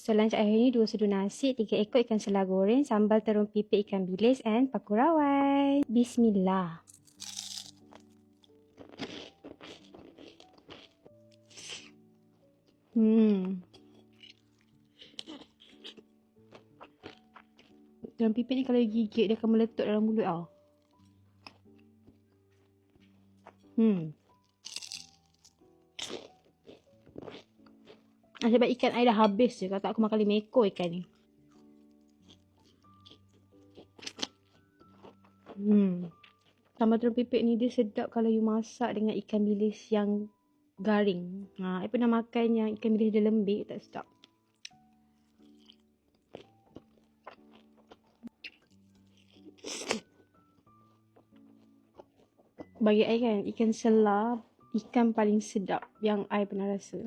So lunch hari ni 2 sudu nasi, 3 ekor ikan selah goreng, sambal terung pipit ikan bilis and paku rawai. Bismillah. Terung pipit ni kalau gigit dia akan meletup dalam mulut tau. Sebab ikan I dah habis je. Kalau tak aku makan 5 ekor ikan ni. Sambal terung pipit ni dia sedap kalau you masak dengan ikan bilis yang garing. I pernah makan yang ikan bilis dia lembik, tak sedap. Bagi I kan, ikan selah ikan paling sedap yang I pernah rasa.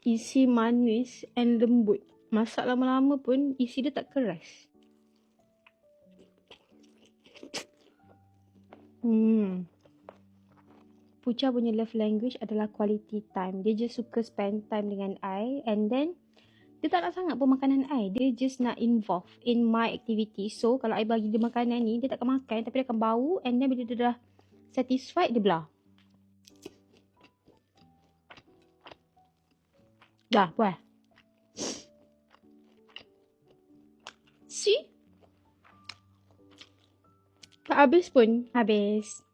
Isi manis and lembut. Masak lama-lama pun isi dia tak keras. Puca punya love language adalah quality time. Dia just suka spend time dengan I, and then dia tak nak sangat pun makanan I. Dia just nak involve in my activity. So, kalau I bagi dia makanan ni, dia tak akan makan. Tapi dia akan bau. And then bila dia dah satisfied, dia belah. Dah, puas. See? Tak habis pun. Habis.